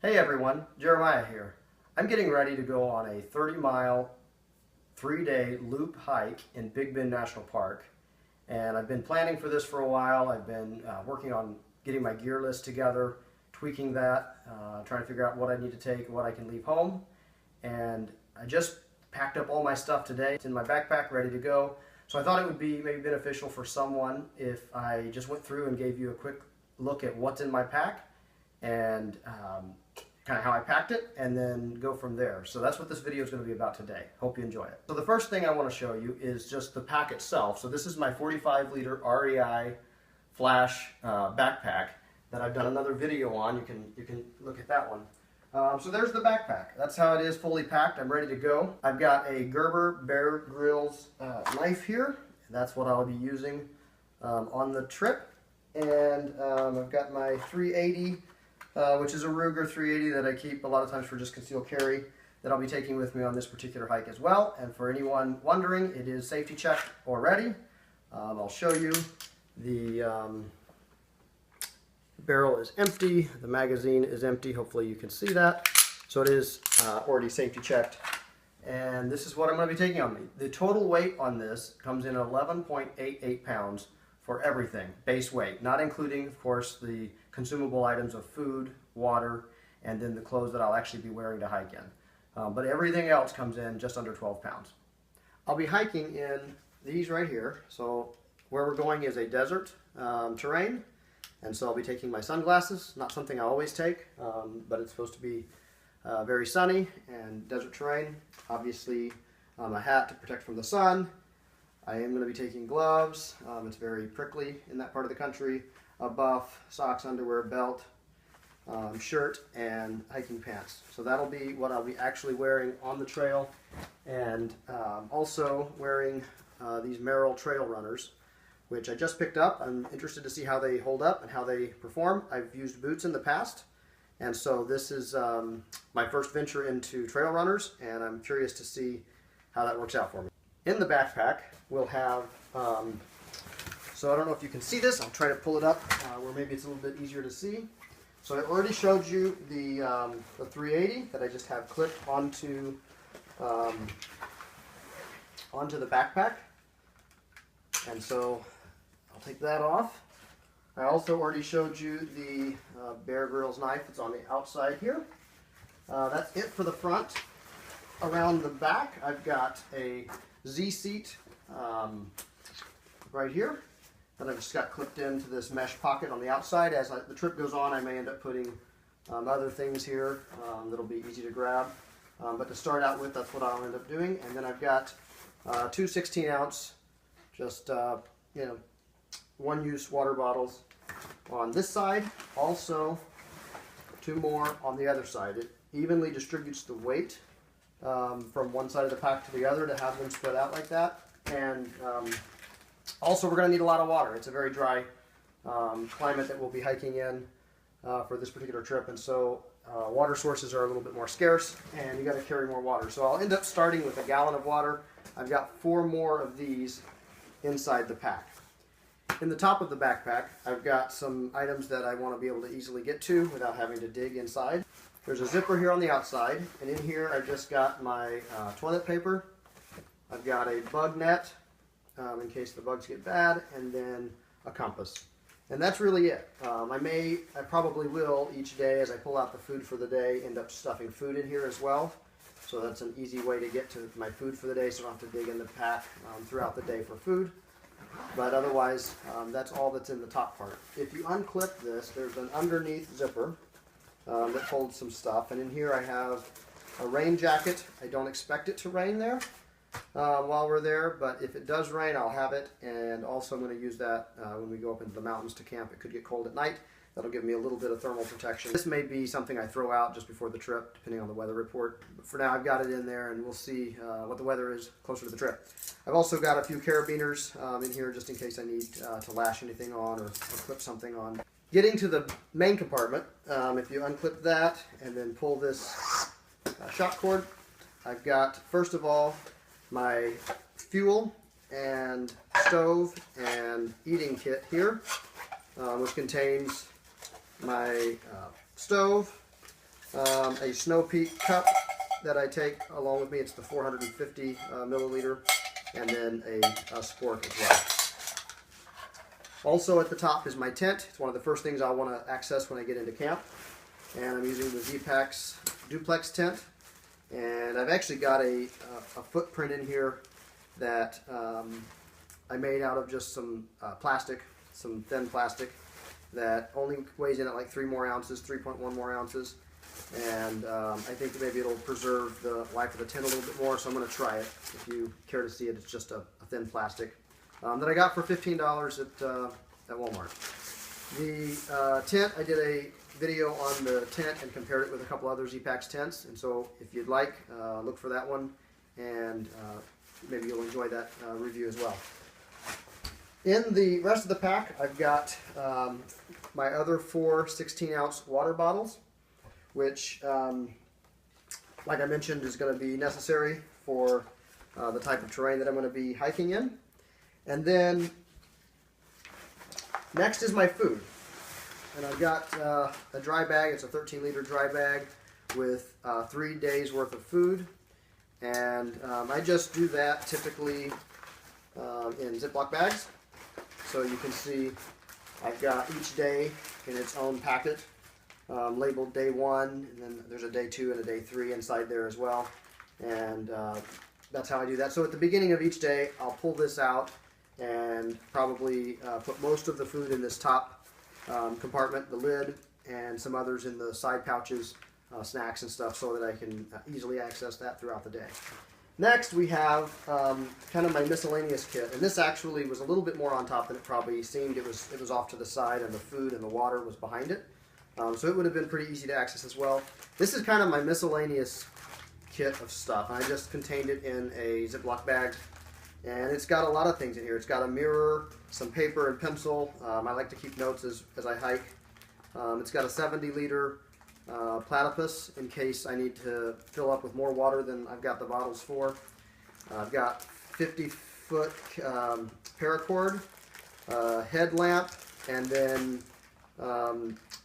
Hey everyone, Jeremiah here. I'm getting ready to go on a 30-mile, 3-day loop hike in Big Bend National Park. And I've been planning for this for a while. I've been working on getting my gear list together, tweaking that, trying to figure out what I need to take, what I can leave home. And I just packed up all my stuff today. It's in my backpack, ready to go. So I thought it would be maybe beneficial for someone if I just went through and gave you a quick look at what's in my pack and kind of how I packed it, and then go from there. So that's what this video is going to be about today. Hope you enjoy it. So the first thing I want to show you is just the pack itself. So this is my 45-liter REI Flash backpack that I've done another video on. You can look at that one. So there's the backpack. That's how it is, fully packed. I'm ready to go. I've got a Gerber Bear Grylls knife here. That's what I'll be using on the trip. And I've got my 380, which is a Ruger 380 that I keep a lot of times for just concealed carry, that I'll be taking with me on this particular hike as well. And for anyone wondering, it is safety checked already. I'll show you. The barrel is empty, the magazine is empty, hopefully you can see that. So it is already safety checked. And this is what I'm going to be taking on me. The total weight on this comes in 11.88 pounds for everything, base weight, not including, of course, the consumable items of food, water, and then the clothes that I'll actually be wearing to hike in. But everything else comes in just under 12 pounds. I'll be hiking in these right here. So where we're going is a desert terrain, and so I'll be taking my sunglasses, not something I always take, but it's supposed to be very sunny and desert terrain. Obviously a hat to protect from the sun. I am going to be taking gloves. It's very prickly in that part of the country. A buff, socks, underwear, belt, shirt, and hiking pants. So that'll be what I'll be actually wearing on the trail. And also wearing these Merrell Trail Runners, which I just picked up. I'm interested to see how they hold up and how they perform. I've used boots in the past, and so this is my first venture into trail runners, and I'm curious to see how that works out for me. In the backpack, we'll have, so I don't know if you can see this, I'll try to pull it up where maybe it's a little bit easier to see. So I already showed you the 380 that I just have clipped onto the backpack. And so I'll take that off. I also already showed you the Bear Grylls knife that's on the outside here. That's it for the front. Around the back, I've got a Z-seat right here that I've just got clipped into this mesh pocket on the outside. As the trip goes on, I may end up putting other things here that'll be easy to grab. But to start out with, that's what I'll end up doing. And then I've got two 16-ounce, just one-use water bottles on this side. Also, two more on the other side. It evenly distributes the weight from one side of the pack to the other to have them spread out like that. And also we're going to need a lot of water. It's a very dry climate that we'll be hiking in for this particular trip, and so water sources are a little bit more scarce, and you got to carry more water. So I'll end up starting with a gallon of water. I've got 4 more of these inside the pack. In the top of the backpack, I've got some items that I want to be able to easily get to without having to dig inside. There's a zipper here on the outside, and in here I've just got my toilet paper. I've got a bug net in case the bugs get bad, and then a compass. And that's really it. I probably will each day as I pull out the food for the day end up stuffing food in here as well. So that's an easy way to get to my food for the day, so I don't have to dig in the pack throughout the day for food. But otherwise, that's all that's in the top part. If you unclip this, there's an underneath zipper that holds some stuff. And in here I have a rain jacket. I don't expect it to rain there while we're there, but if it does rain, I'll have it. And also I'm going to use that when we go up into the mountains to camp. It could get cold at night. That'll give me a little bit of thermal protection. This may be something I throw out just before the trip, depending on the weather report. But for now, I've got it in there, and we'll see what the weather is closer to the trip. I've also got a few carabiners in here just in case I need to lash anything on or clip something on. Getting to the main compartment, if you unclip that and then pull this shock cord, I've got, first of all, my fuel and stove and eating kit here, which contains my stove, A Snow Peak cup that I take along with me. It's the 450 milliliter, and then a sport as well. Also at the top is my tent. It's one of the first things I want to access when I get into camp. And I'm using the Zpacks duplex tent. And I've actually got a footprint in here that I made out of just some plastic, some thin plastic that only weighs in at like 3 more ounces, 3.1 more ounces. And I think that maybe it'll preserve the life of the tent a little bit more, so I'm going to try it. If you care to see it, it's just a thin plastic that I got for $15 at Walmart. The tent, I did a video on the tent and compared it with a couple other Zpacks tents, and so if you'd like, look for that one, and maybe you'll enjoy that review as well. In the rest of the pack, I've got my other 4 16-ounce water bottles, which, like I mentioned, is going to be necessary for the type of terrain that I'm going to be hiking in. And then next is my food. And I've got a dry bag. It's a 13-liter dry bag with 3 days worth of food. And I just do that typically in Ziploc bags. So you can see I've got each day in its own packet, labeled day 1, and then there's a day 2 and a day 3 inside there as well. And that's how I do that. So at the beginning of each day, I'll pull this out and probably put most of the food in this top compartment, the lid, and some others in the side pouches, snacks and stuff, so that I can easily access that throughout the day. Next, we have kind of my miscellaneous kit, and this actually was a little bit more on top than it probably seemed. It was off to the side, and the food and the water was behind it, so it would have been pretty easy to access as well. This is kind of my miscellaneous kit of stuff, and I just contained it in a Ziploc bag, and it's got a lot of things in here. It's got a mirror, some paper and pencil. I like to keep notes as I hike. It's got a 70-liter platypus in case I need to fill up with more water than I've got the bottles for. I've got 50-foot paracord, headlamp, and then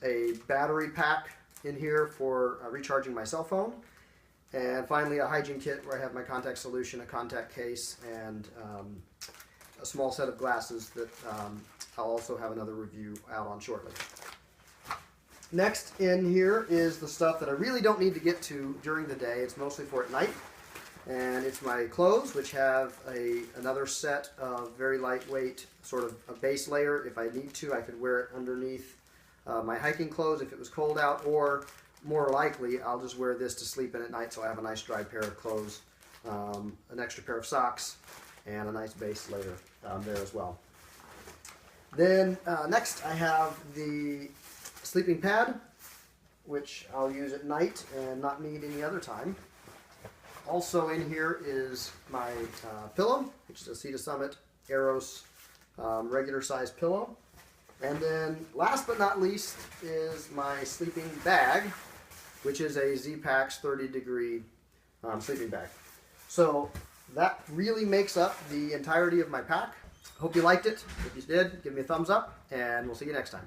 a battery pack in here for recharging my cell phone. And finally, a hygiene kit where I have my contact solution, a contact case, and a small set of glasses that I'll also have another review out on shortly. Next in here is the stuff that I really don't need to get to during the day. It's mostly for at night. And it's my clothes, which have another set of very lightweight, sort of a base layer. If I need to, I could wear it underneath my hiking clothes if it was cold out, or more likely, I'll just wear this to sleep in at night, so I have a nice dry pair of clothes, an extra pair of socks, and a nice base layer there as well. Then next I have the sleeping pad, which I'll use at night and not need any other time. Also in here is my pillow, which is a Sea to Summit Aeros regular size pillow. And then last but not least is my sleeping bag, which is a Zpacks 30-degree sleeping bag. So that really makes up the entirety of my pack. Hope you liked it. If you did, give me a thumbs up, and we'll see you next time.